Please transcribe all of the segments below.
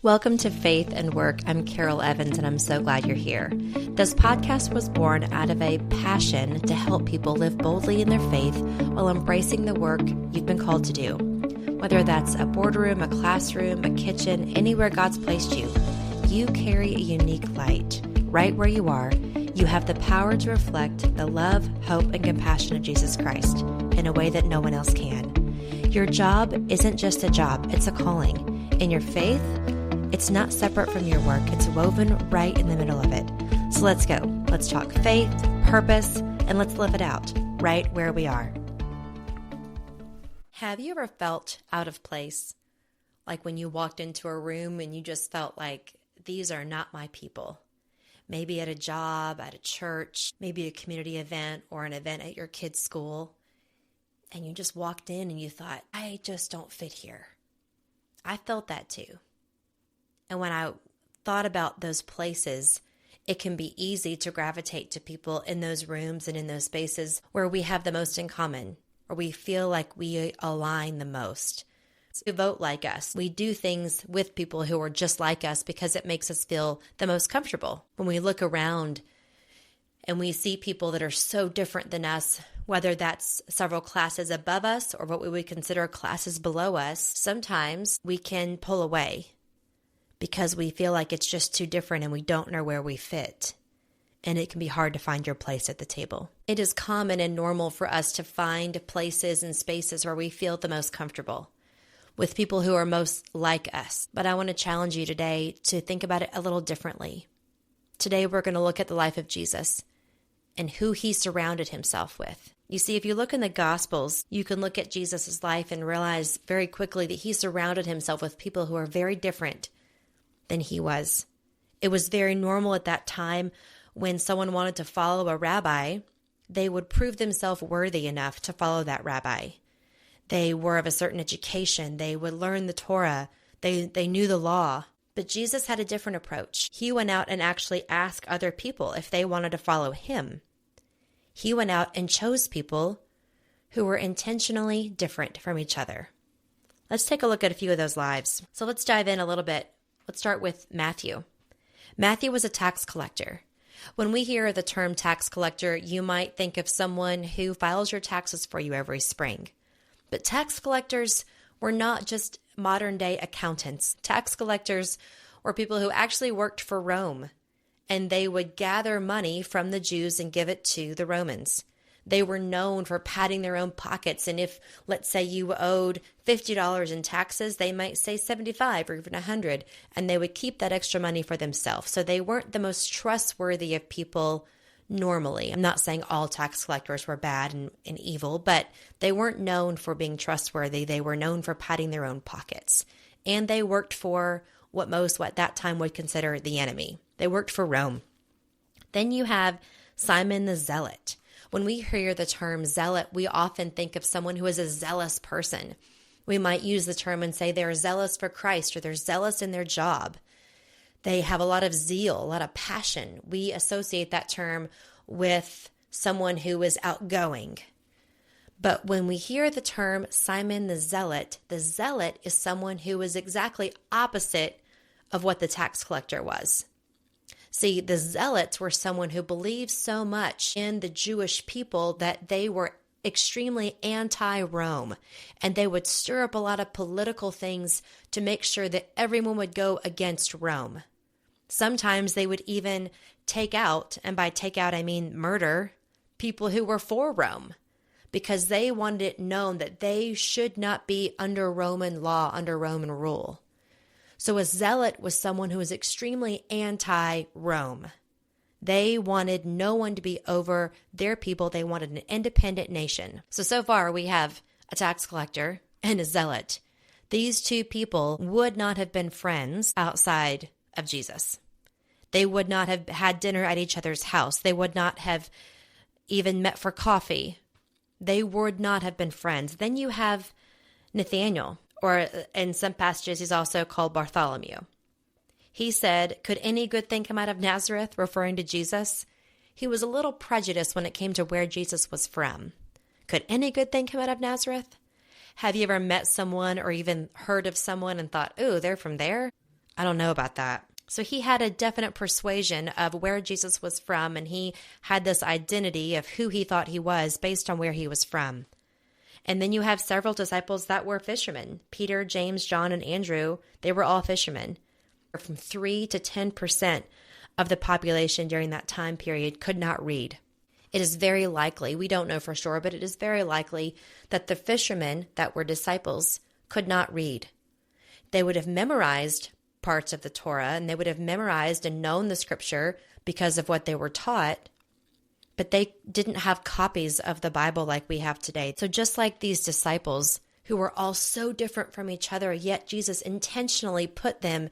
Welcome to Faith and Work. I'm Carol Evans, and I'm so glad you're here. This podcast was born out of a passion to help people live boldly in their faith while embracing the work you've been called to do. Whether that's a boardroom, a classroom, a kitchen, anywhere God's placed you, you carry a unique light. Right where you are, you have the power to reflect the love, hope, and compassion of Jesus Christ in a way that no one else can. Your job isn't just a job, it's a calling. In your faith, it's not separate from your work. It's woven right in the middle of it. So let's go. Let's talk faith, purpose, and let's live it out right where we are. Have you ever felt out of place? Like when you walked into a room and you just felt like, these are not my people. Maybe at a job, at a church, maybe a community event or an event at your kid's school. And you just walked in and you thought, I just don't fit here. I felt that too. And when I thought about those places, it can be easy to gravitate to people in those rooms and in those spaces where we have the most in common, or we feel like we align the most. We vote like us. We do things with people who are just like us because it makes us feel the most comfortable. When we look around and we see people that are so different than us, whether that's several classes above us or what we would consider classes below us, sometimes we can pull away because we feel like it's just too different and we don't know where we fit. And it can be hard to find your place at the table. It is common and normal for us to find places and spaces where we feel the most comfortable with people who are most like us. But I want to challenge you today to think about it a little differently. Today we're going to look at the life of Jesus and who he surrounded himself with. You see, if you look in the Gospels, you can look at Jesus' life and realize very quickly that he surrounded himself with people who are very different than he was. It was very normal at that time when someone wanted to follow a rabbi, they would prove themselves worthy enough to follow that rabbi. They were of a certain education. They would learn the Torah. They knew the law. But Jesus had a different approach. He went out and actually asked other people if they wanted to follow him. He went out and chose people who were intentionally different from each other. Let's take a look at a few of those lives. So let's dive in a little bit. Let's start with Matthew. Matthew was a tax collector. When we hear the term tax collector, you might think of someone who files your taxes for you every spring. But tax collectors were not just modern-day accountants. Tax collectors were people who actually worked for Rome, and they would gather money from the Jews and give it to the Romans. They were known for padding their own pockets, and if, let's say, you owed $50 in taxes, they might say $75 or even $100, and they would keep that extra money for themselves. So they weren't the most trustworthy of people normally. I'm not saying all tax collectors were bad and evil, but they weren't known for being trustworthy. They were known for padding their own pockets. And they worked for what most at that time would consider the enemy. They worked for Rome. Then you have Simon the Zealot. When we hear the term zealot, we often think of someone who is a zealous person. We might use the term and say they're zealous for Christ or they're zealous in their job. They have a lot of zeal, a lot of passion. We associate that term with someone who is outgoing. But when we hear the term Simon the Zealot is someone who is exactly opposite of what the tax collector was. See, the zealots were someone who believed so much in the Jewish people that they were extremely anti-Rome, and they would stir up a lot of political things to make sure that everyone would go against Rome. Sometimes they would even take out, and by take out I mean murder, people who were for Rome, because they wanted it known that they should not be under Roman law, under Roman rule. So a zealot was someone who was extremely anti-Rome. They wanted no one to be over their people. They wanted an independent nation. So far we have a tax collector and a zealot. These two people would not have been friends outside of Jesus. They would not have had dinner at each other's house. They would not have even met for coffee. They would not have been friends. Then you have Nathaniel, or in some passages, he's also called Bartholomew. He said, "Could any good thing come out of Nazareth?" referring to Jesus. He was a little prejudiced when it came to where Jesus was from. Could any good thing come out of Nazareth? Have you ever met someone or even heard of someone and thought, "Ooh, they're from there"? I don't know about that. So he had a definite persuasion of where Jesus was from, and he had this identity of who he thought he was based on where he was from. And then you have several disciples that were fishermen. Peter, James, John, and Andrew, they were all fishermen. From 3 to 10% of the population during that time period could not read. It is very likely, we don't know for sure, but it is very likely that the fishermen that were disciples could not read. They would have memorized parts of the Torah, and they would have memorized and known the scripture because of what they were taught, but they didn't have copies of the Bible like we have today. So just like these disciples who were all so different from each other, yet Jesus intentionally put them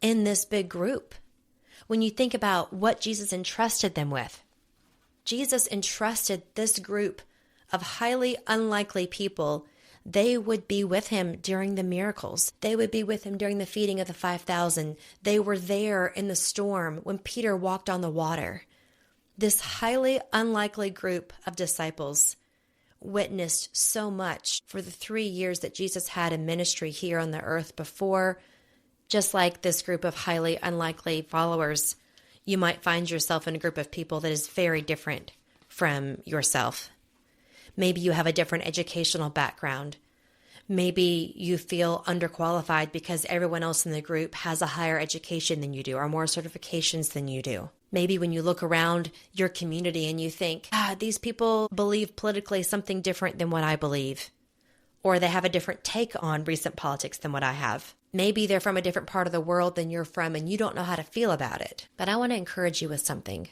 in this big group. When you think about what Jesus entrusted them with, Jesus entrusted this group of highly unlikely people. They would be with him during the miracles. They would be with him during the feeding of the 5,000. They were there in the storm when Peter walked on the water. This highly unlikely group of disciples witnessed so much for the 3 years that Jesus had in ministry here on the earth before. Just like this group of highly unlikely followers, you might find yourself in a group of people that is very different from yourself. Maybe you have a different educational background. Maybe you feel underqualified because everyone else in the group has a higher education than you do or more certifications than you do. Maybe when you look around your community and you think, these people believe politically something different than what I believe, or they have a different take on recent politics than what I have. Maybe they're from a different part of the world than you're from and you don't know how to feel about it. But I want to encourage you with something.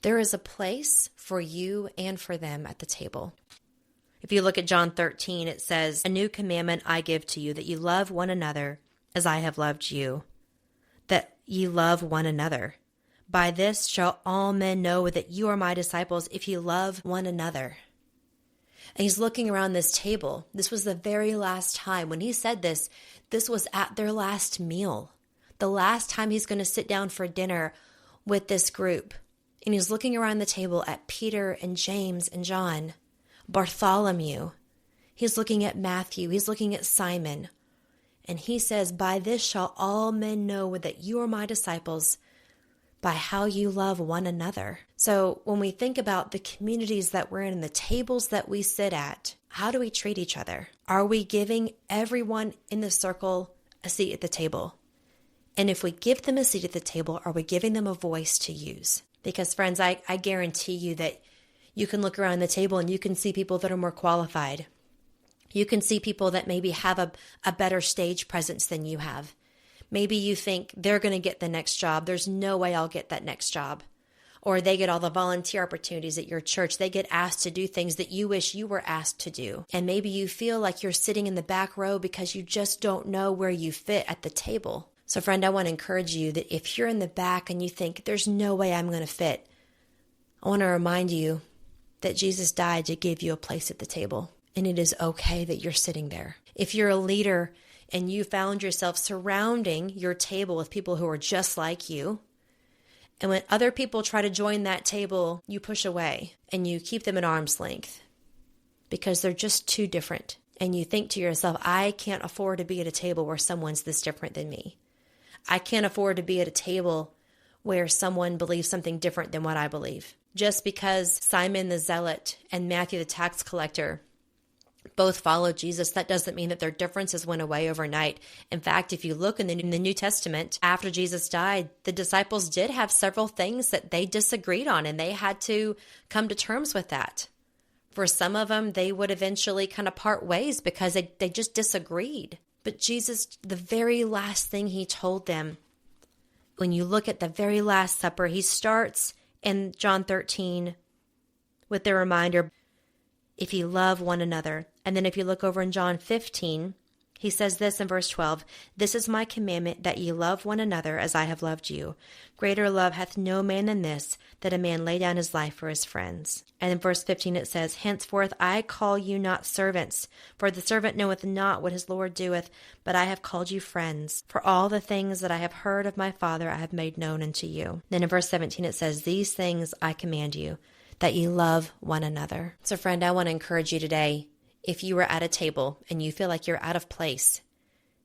There is a place for you and for them at the table. If you look at John 13, it says, "A new commandment I give to you, that you love one another as I have loved you, that ye love one another. By this shall all men know that you are my disciples, if you love one another." And he's looking around this table. This was the very last time. When he said this, this was at their last meal. The last time he's going to sit down for dinner with this group. And he's looking around the table at Peter and James and John, Bartholomew. He's looking at Matthew. He's looking at Simon. And he says, "By this shall all men know that you are my disciples, by how you love one another." So when we think about the communities that we're in and the tables that we sit at, how do we treat each other? Are we giving everyone in the circle a seat at the table? And if we give them a seat at the table, are we giving them a voice to use? Because friends, I guarantee you that you can look around the table and you can see people that are more qualified. You can see people that maybe have a better stage presence than you have. Maybe you think they're going to get the next job. There's no way I'll get that next job. Or they get all the volunteer opportunities at your church. They get asked to do things that you wish you were asked to do. And maybe you feel like you're sitting in the back row because you just don't know where you fit at the table. So friend, I want to encourage you that if you're in the back and you think there's no way I'm going to fit, I want to remind you that Jesus died to give you a place at the table. And it is okay that you're sitting there. If you're a leader and you found yourself surrounding your table with people who are just like you, and when other people try to join that table, you push away and you keep them at arm's length because they're just too different. And you think to yourself, I can't afford to be at a table where someone's this different than me. I can't afford to be at a table where someone believes something different than what I believe. Just because Simon the Zealot and Matthew the tax collector both followed Jesus, that doesn't mean that their differences went away overnight. In fact, if you look in the New Testament, after Jesus died, the disciples did have several things that they disagreed on, and they had to come to terms with that. For some of them, they would eventually kind of part ways because they just disagreed. But Jesus, the very last thing he told them, when you look at the very Last Supper, he starts in John 13 with the reminder, if you love one another. And then if you look over in John 15, he says this in verse 12, "This is my commandment, that ye love one another as I have loved you. Greater love hath no man than this, that a man lay down his life for his friends." And in verse 15 it says, "Henceforth I call you not servants, for the servant knoweth not what his Lord doeth, but I have called you friends. For all the things that I have heard of my Father I have made known unto you." Then in verse 17 it says, "These things I command you, that ye love one another." So friend, I want to encourage you today, if you were at a table and you feel like you're out of place,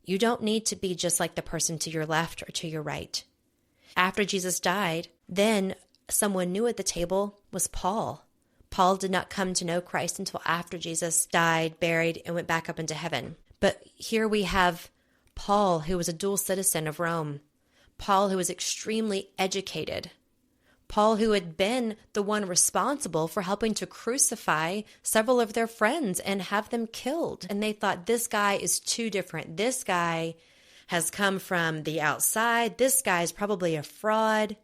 You don't need to be just like the person to your left or to your right. After Jesus died, then someone new at the table was Paul. Paul did not come to know Christ until after Jesus died, buried, and went back up into heaven. But here we have Paul, who was a dual citizen of Rome. Paul, who was extremely educated. Paul, who had been the one responsible for helping to crucify several of their friends and have them killed. And they thought, this guy is too different. This guy has come from the outside. This guy's probably a fraud.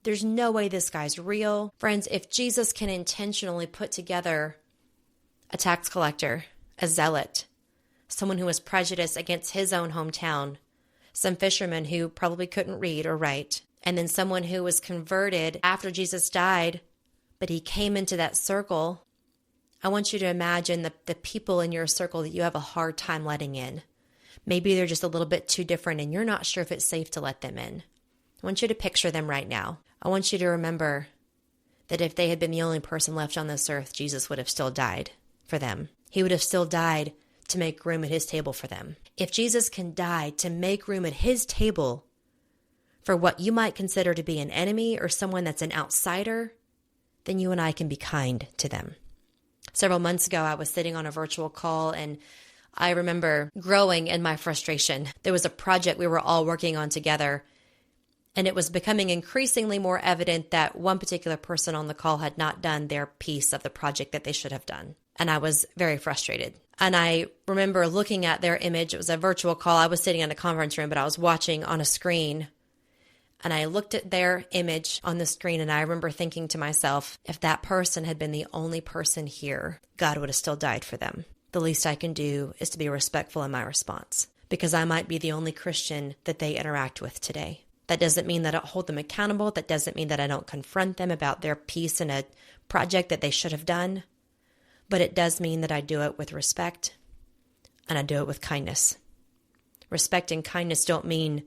There's no way this guy's real. Friends, if Jesus can intentionally put together a tax collector, a zealot, someone who was prejudiced against his own hometown, some fishermen who probably couldn't read or write, and then someone who was converted after Jesus died, but he came into that circle, I want you to imagine the people in your circle that you have a hard time letting in. Maybe they're just a little bit too different and you're not sure if it's safe to let them in. I want you to picture them right now. I want you to remember that if they had been the only person left on this earth, Jesus would have still died for them. He would have still died to make room at his table for them. If Jesus can die to make room at his table for what you might consider to be an enemy or someone that's an outsider, then you and I can be kind to them. Several months ago, I was sitting on a virtual call and I remember growing in my frustration. There was a project we were all working on together, and it was becoming increasingly more evident that one particular person on the call had not done their piece of the project that they should have done. And I was very frustrated. And I remember looking at their image. It was a virtual call. I was sitting in a conference room, but I was watching on a screen. And I looked at their image on the screen, and I remember thinking to myself, if that person had been the only person here, God would have still died for them. The least I can do is to be respectful in my response, because I might be the only Christian that they interact with today. That doesn't mean that I don't hold them accountable. That doesn't mean that I don't confront them about their piece in a project that they should have done. But it does mean that I do it with respect, and I do it with kindness. Respect and kindness don't mean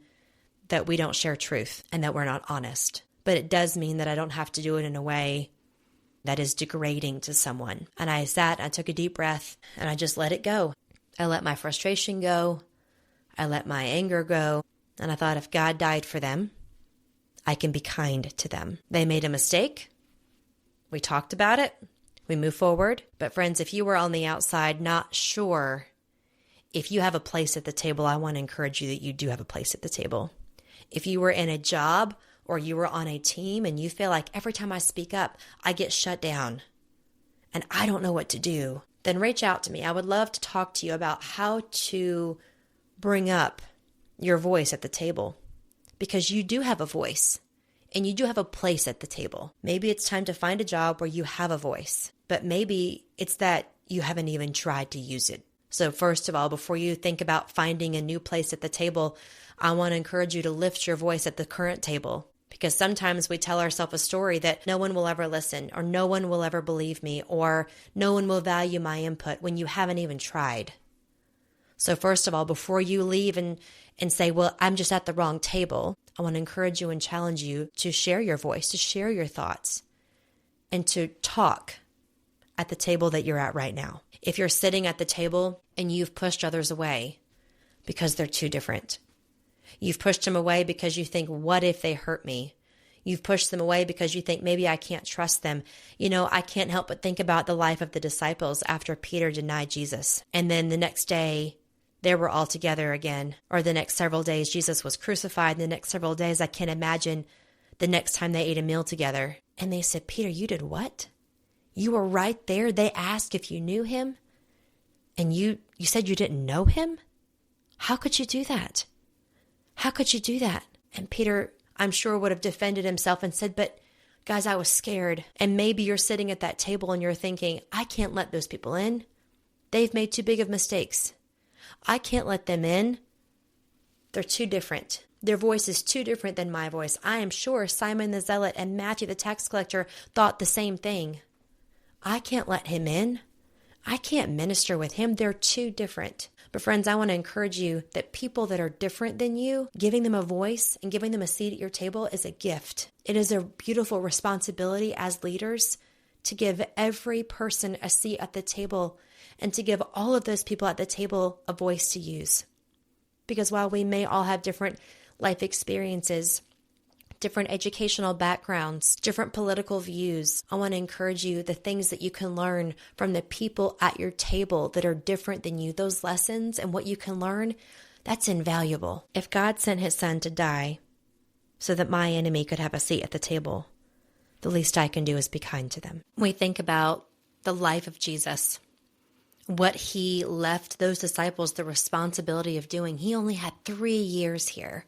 that we don't share truth and that we're not honest. But it does mean that I don't have to do it in a way that is degrading to someone. And I sat, I took a deep breath, and I just let it go. I let my frustration go. I let my anger go. And I thought, if God died for them, I can be kind to them. They made a mistake. We talked about it. We move forward. But friends, if you were on the outside, not sure if you have a place at the table, I want to encourage you that you do have a place at the table. If you were in a job or you were on a team and you feel like every time I speak up, I get shut down and I don't know what to do, then reach out to me. I would love to talk to you about how to bring up your voice at the table, because you do have a voice and you do have a place at the table. Maybe it's time to find a job where you have a voice, but maybe it's that you haven't even tried to use it. So first of all, before you think about finding a new place at the table, I want to encourage you to lift your voice at the current table, because sometimes we tell ourselves a story that no one will ever listen, or no one will ever believe me, or no one will value my input when you haven't even tried. So first of all, before you leave and say, well, I'm just at the wrong table, I want to encourage you and challenge you to share your voice, to share your thoughts, and to talk at the table that you're at right now. If you're sitting at the table and you've pushed others away because they're too different, you've pushed them away because you think, what if they hurt me? You've pushed them away because you think, maybe I can't trust them. You know, I can't help but think about the life of the disciples after Peter denied Jesus. And then the next day, they were all together again. Or the next several days, Jesus was crucified. And the next several days, I can't imagine the next time they ate a meal together. And they said, Peter, you did what? You were right there. They asked if you knew him. And you said you didn't know him? How could you do that? How could you do that? And Peter, I'm sure, would have defended himself and said, but guys, I was scared. And maybe you're sitting at that table and you're thinking, I can't let those people in. They've made too big of mistakes. I can't let them in. They're too different. Their voice is too different than my voice. I am sure Simon the Zealot and Matthew the tax collector thought the same thing. I can't let him in. I can't minister with him. They're too different. But friends, I want to encourage you that people that are different than you, giving them a voice and giving them a seat at your table is a gift. It is a beautiful responsibility as leaders to give every person a seat at the table and to give all of those people at the table a voice to use. Because while we may all have different life experiences, different educational backgrounds, different political views, I want to encourage you, the things that you can learn from the people at your table that are different than you, those lessons and what you can learn, that's invaluable. If God sent his son to die so that my enemy could have a seat at the table, the least I can do is be kind to them. We think about the life of Jesus, what he left those disciples the responsibility of doing. He only had 3 years here.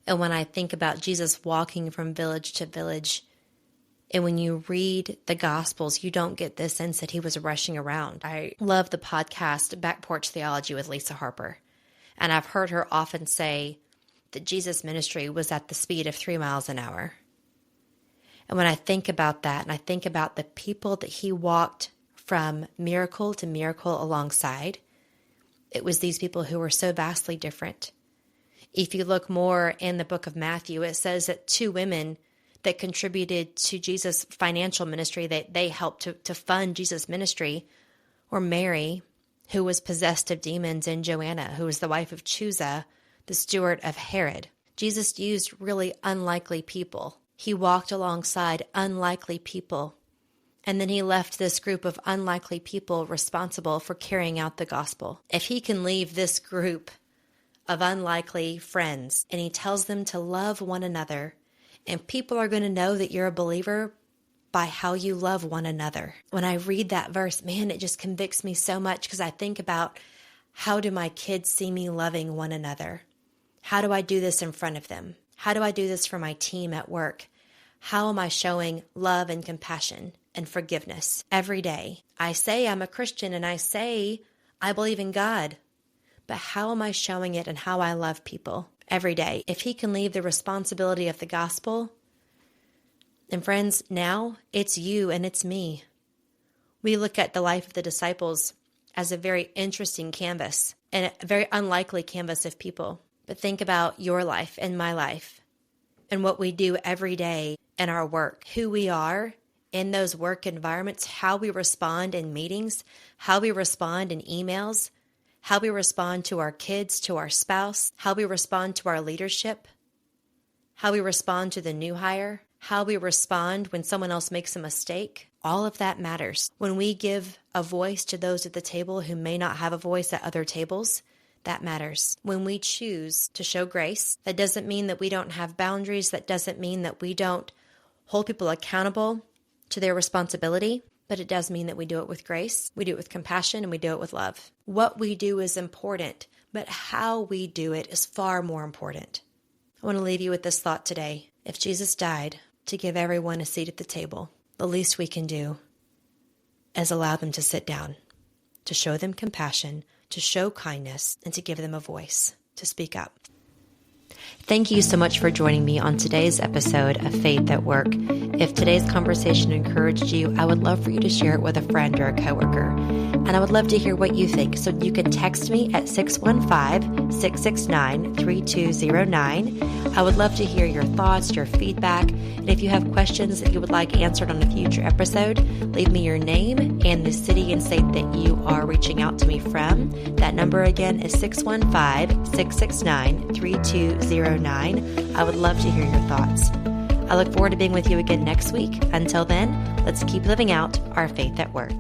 And when I think about Jesus walking from village to village, and when you read the Gospels, you don't get this sense that he was rushing around. I love the podcast Back Porch Theology with Lisa Harper. And I've heard her often say that Jesus' ministry was at the speed of 3 miles an hour. And when I think about that, and I think about the people that he walked from miracle to miracle alongside, it was these people who were so vastly different. If you look more in the book of Matthew, it says that 2 women that contributed to Jesus' financial ministry, that they helped to fund Jesus' ministry, were Mary, who was possessed of demons, and Joanna, who was the wife of Chusa, the steward of Herod. Jesus used really unlikely people. He walked alongside unlikely people. And then he left this group of unlikely people responsible for carrying out the gospel. If he can leave this group of unlikely friends and he tells them to love one another, and people are going to know that you're a believer by how you love one another. When I read that verse, man, it just convicts me so much, because I think about, how do my kids see me loving one another? How do I do this in front of them? How do I do this for my team at work? How am I showing love and compassion and forgiveness every day? I say I'm a Christian and I say I believe in God, but how am I showing it and how I love people every day? If he can leave the responsibility of the gospel, and friends, now it's you and it's me. We look at the life of the disciples as a very interesting canvas and a very unlikely canvas of people. But think about your life and my life and what we do every day in our work, who we are in those work environments, how we respond in meetings, how we respond in emails, how we respond to our kids, to our spouse, how we respond to our leadership, how we respond to the new hire, how we respond when someone else makes a mistake. All of that matters. When we give a voice to those at the table who may not have a voice at other tables, that matters. When we choose to show grace, that doesn't mean that we don't have boundaries. That doesn't mean that we don't hold people accountable to their responsibility, but it does mean that we do it with grace, we do it with compassion, and we do it with love. What we do is important, but how we do it is far more important. I want to leave you with this thought today. If Jesus died to give everyone a seat at the table, the least we can do is allow them to sit down, to show them compassion, to show kindness, and to give them a voice to speak up. Thank you so much for joining me on today's episode of Faith at Work. If today's conversation encouraged you, I would love for you to share it with a friend or a coworker. And I would love to hear what you think. So you can text me at 615-669-3209. I would love to hear your thoughts, your feedback. And if you have questions that you would like answered on a future episode, leave me your name and the city and state that you are reaching out to me from. That number again is 615-669-3209. I would love to hear your thoughts. I look forward to being with you again next week. Until then, let's keep living out our faith at work.